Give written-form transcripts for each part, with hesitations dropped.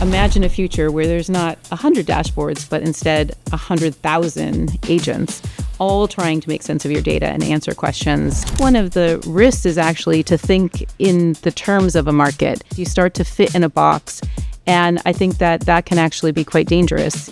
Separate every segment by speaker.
Speaker 1: Imagine a future where there's not 100 dashboards, but instead 100,000 agents, all trying to make sense of your data and answer questions. One of the risks is actually to think in the terms of a market. You start to fit in a box, and I think that that can actually be quite dangerous.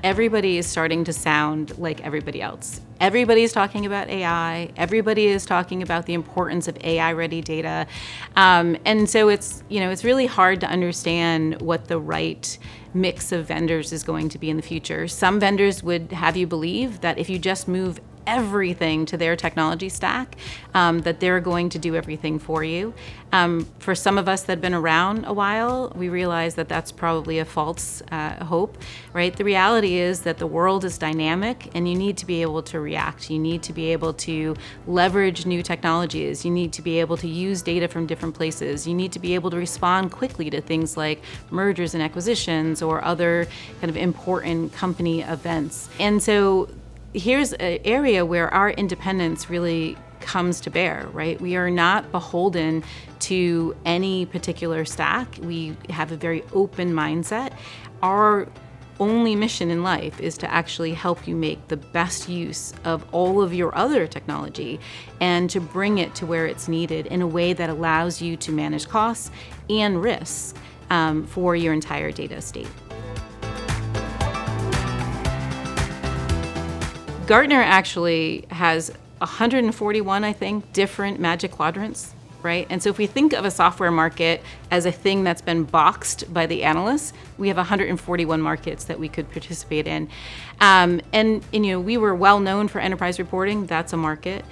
Speaker 1: Everybody is starting to sound like everybody else. Everybody is talking about AI. Everybody is talking about the importance of AI-ready data. And so it's really hard to understand what the right mix of vendors is going to be in the future. Some vendors would have you believe that if you just move everything to their technology stack, that they're going to do everything for you. For some of us that have been around a while, we realize that that's probably a false hope, right? The reality is that the world is dynamic and you need to be able to react. You need to be able to leverage new technologies. You need to be able to use data from different places. You need to be able to respond quickly to things like mergers and acquisitions or other kind of important company events. And so here's an area where our independence really comes to bear, right? We are not beholden to any particular stack. We have a very open mindset. Our only mission in life is to actually help you make the best use of all of your other technology and to bring it to where it's needed in a way that allows you to manage costs and risks for your entire data estate. Gartner actually has 141, I think, different Magic Quadrants, right? And so if we think of a software market as a thing that's been boxed by the analysts, we have 141 markets that we could participate in. We were well known for enterprise reporting, that's a market.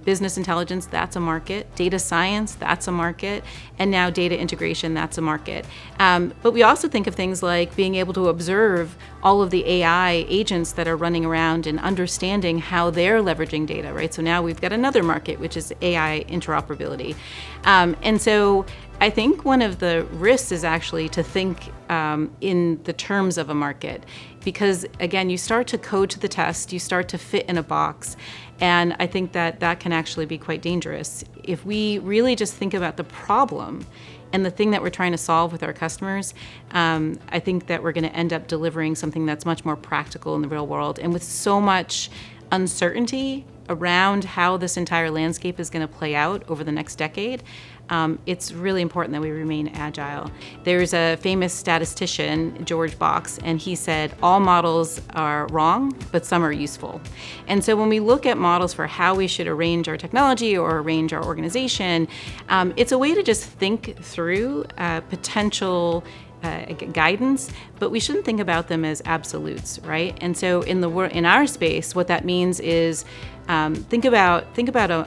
Speaker 1: Business intelligence, that's a market. Data science, that's a market. And now data integration, that's a market. But we also think of things like being able to observe all of the AI agents that are running around and understanding how they're leveraging data, right? So now we've got another market, which is AI interoperability. And so I think one of the risks is actually to think in the terms of a market, because again, you start to code to the test, you start to fit in a box, and I think that that can actually be quite dangerous. If we really just think about the problem and the thing that we're trying to solve with our customers, I think that we're going to end up delivering something that's much more practical in the real world. And with so much uncertainty around how this entire landscape is going to play out over the next decade, it's really important that we remain agile. There's a famous statistician, George Box, and he said, all models are wrong, but some are useful. And so when we look at models for how we should arrange our technology or arrange our organization, it's a way to just think through potential guidance, but we shouldn't think about them as absolutes, right? And so in our space, what that means is think about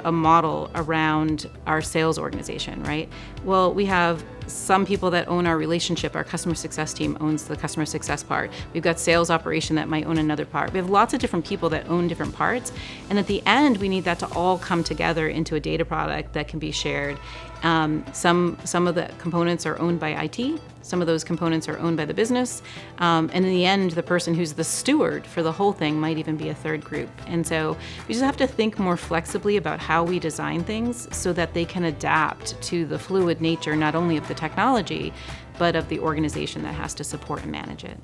Speaker 1: a model around our sales organization, right? Well, we have some people that own our relationship. Our customer success team owns the customer success part. We've got sales operation that might own another part. We have lots of different people that own different parts. And at the end, we need that to all come together into a data product that can be shared. Some of the components are owned by IT. Some of those components are owned by the business. And in the end, the person who's the steward for the whole thing might even be a third group. And so we just have to think more flexibly about how we design things so that they can adapt to the fluid nature, not only of the technology, but of the organization that has to support and manage it.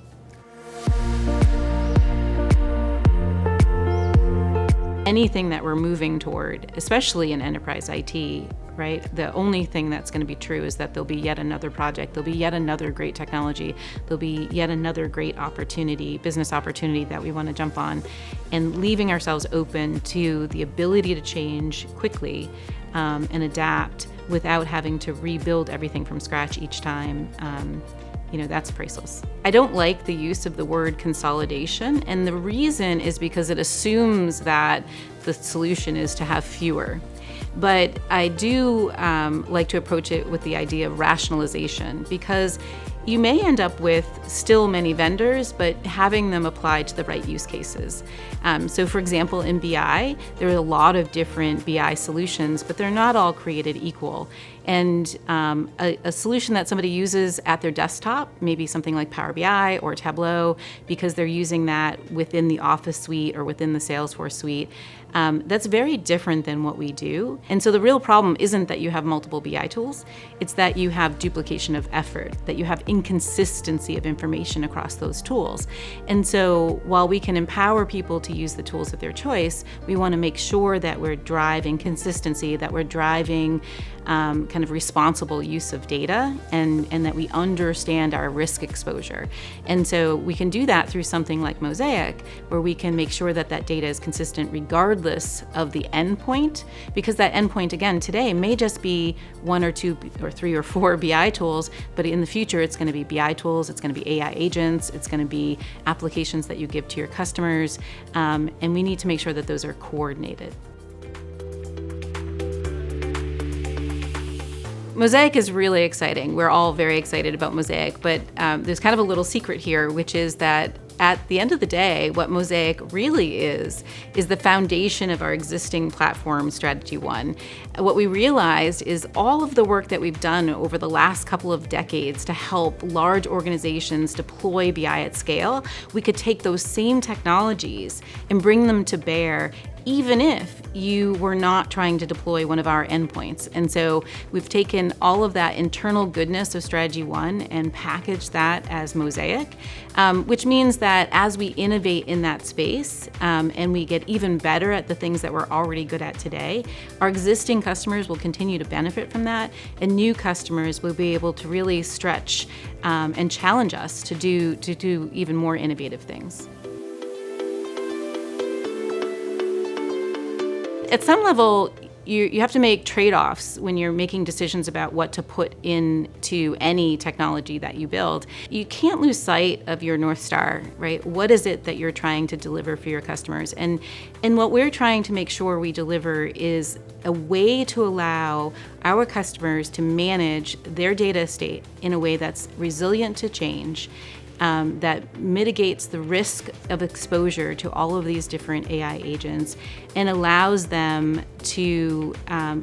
Speaker 1: Anything that we're moving toward, especially in enterprise IT, right? The only thing that's going to be true is that there'll be yet another project, there'll be yet another great technology, there'll be yet another great opportunity, business opportunity that we want to jump on, and leaving ourselves open to the ability to change quickly and adapt without having to rebuild everything from scratch each time. That's priceless. I don't like the use of the word consolidation, and the reason is because it assumes that the solution is to have fewer. But I do like to approach it with the idea of rationalization, because you may end up with still many vendors, but having them apply to the right use cases. So for example, in BI, there are a lot of different BI solutions, but they're not all created equal. And a solution that somebody uses at their desktop, maybe something like Power BI or Tableau, because they're using that within the Office suite or within the Salesforce suite, that's very different than what we do. And so the real problem isn't that you have multiple BI tools, it's that you have duplication of effort, that you have inconsistency of information across those tools. And so while we can empower people to use the tools of their choice, we want to make sure that we're driving consistency, that we're driving kind of responsible use of data, and that we understand our risk exposure. And so we can do that through something like Mosaic, where we can make sure that that data is consistent regardless of the endpoint, because that endpoint, again, today may just be 1 or 2 or 3 or 4 BI tools, but in the future it's going to be BI tools, it's going to be AI agents, it's going to be applications that you give to your customers, and we need to make sure that those are coordinated. Mosaic is really exciting. We're all very excited about Mosaic, but there's kind of a little secret here, which is that at the end of the day, what Mosaic really is the foundation of our existing platform, Strategy 1. What we realized is all of the work that we've done over the last couple of decades to help large organizations deploy BI at scale, we could take those same technologies and bring them to bear even if you were not trying to deploy one of our endpoints. And so we've taken all of that internal goodness of Strategy 1 and packaged that as Mosaic, which means that as we innovate in that space and we get even better at the things that we're already good at today, our existing customers will continue to benefit from that, and new customers will be able to really stretch and challenge us to do even more innovative things. At some level, you have to make trade-offs when you're making decisions about what to put into any technology that you build. You can't lose sight of your North Star, right? What is it that you're trying to deliver for your customers? And what we're trying to make sure we deliver is a way to allow our customers to manage their data estate in a way that's resilient to change, that mitigates the risk of exposure to all of these different AI agents and allows them to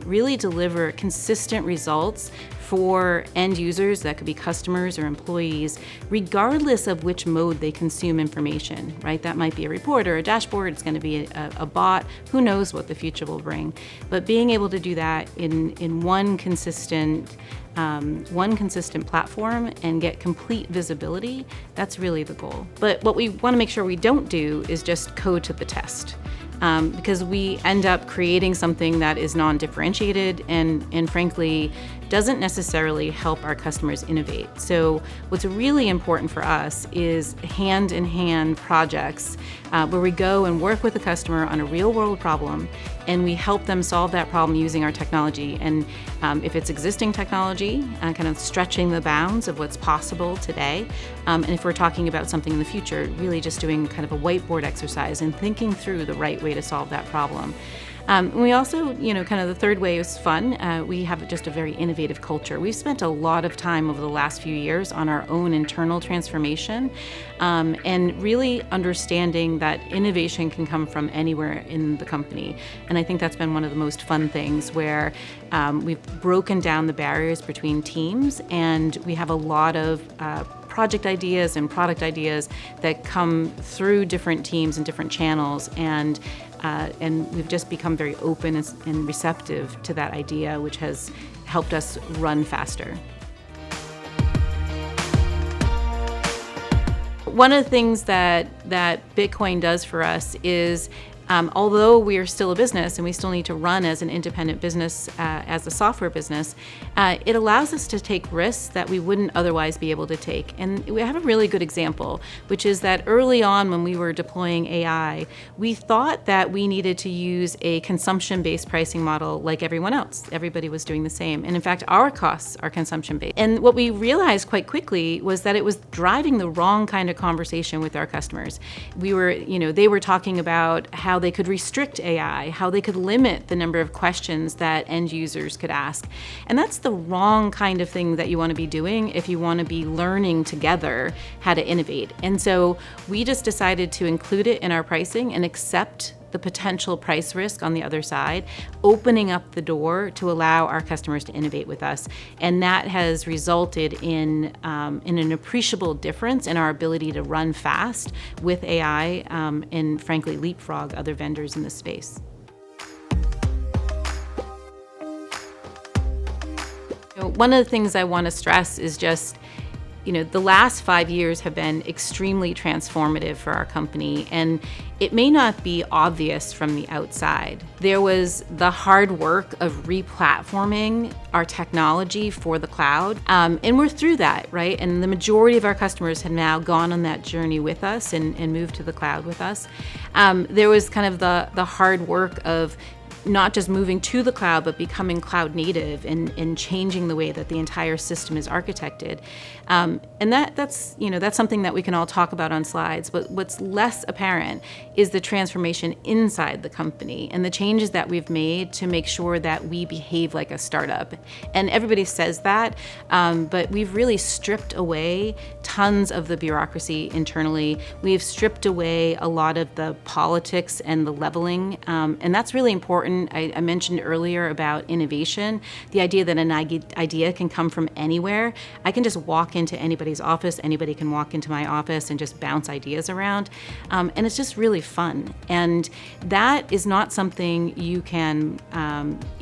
Speaker 1: really deliver consistent results for end users, that could be customers or employees, regardless of which mode they consume information, right? That might be a report or a dashboard, it's gonna be a bot, who knows what the future will bring. But being able to do that in one consistent platform and get complete visibility, that's really the goal. But what we want to make sure we don't do is just code to the test. Because we end up creating something that is non-differentiated and frankly doesn't necessarily help our customers innovate. So what's really important for us is hand-in-hand projects where we go and work with the customer on a real-world problem and we help them solve that problem using our technology. And if it's existing technology, kind of stretching the bounds of what's possible today. And if we're talking about something in the future, really just doing kind of a whiteboard exercise and thinking through the right way to solve that problem. We also, kind of the third way is fun. We have just a very innovative culture. We've spent a lot of time over the last few years on our own internal transformation and really understanding that innovation can come from anywhere in the company. And I think that's been one of the most fun things where we've broken down the barriers between teams and we have a lot of project ideas and product ideas that come through different teams and different channels, and we've just become very open and receptive to that idea, which has helped us run faster. One of the things that Bitcoin does for us is although we are still a business and we still need to run as an independent business, as a software business, it allows us to take risks that we wouldn't otherwise be able to take. And we have a really good example, which is that early on when we were deploying AI, we thought that we needed to use a consumption-based pricing model like everyone else. Everybody was doing the same. And in fact, our costs are consumption-based. And what we realized quite quickly was that it was driving the wrong kind of conversation with our customers. They were talking about how they could restrict AI, how they could limit the number of questions that end users could ask. And that's the wrong kind of thing that you want to be doing if you want to be learning together how to innovate. And so we just decided to include it in our pricing and accept the potential price risk on the other side, opening up the door to allow our customers to innovate with us. And that has resulted in an appreciable difference in our ability to run fast with AI and frankly leapfrog other vendors in this space. One of the things I want to stress is just, the last 5 years have been extremely transformative for our company, and it may not be obvious from the outside. There was the hard work of replatforming our technology for the cloud, and we're through that, right? And the majority of our customers have now gone on that journey with us and moved to the cloud with us. There was kind of the hard work of not just moving to the cloud, but becoming cloud native and changing the way that the entire system is architected. And that's something that we can all talk about on slides, but what's less apparent is the transformation inside the company and the changes that we've made to make sure that we behave like a startup. And everybody says that, but we've really stripped away tons of the bureaucracy internally. We've stripped away a lot of the politics and the leveling, and that's really important. I mentioned earlier about innovation, the idea that an idea can come from anywhere. I can just walk into anybody's office, anybody can walk into my office and just bounce ideas around, and it's just really fun. And that is not something you can,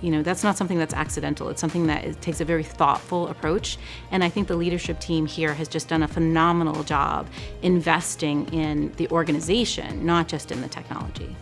Speaker 1: that's not something that's accidental. It's something that takes a very thoughtful approach, and I think the leadership team here has just done a phenomenal job investing in the organization, not just in the technology.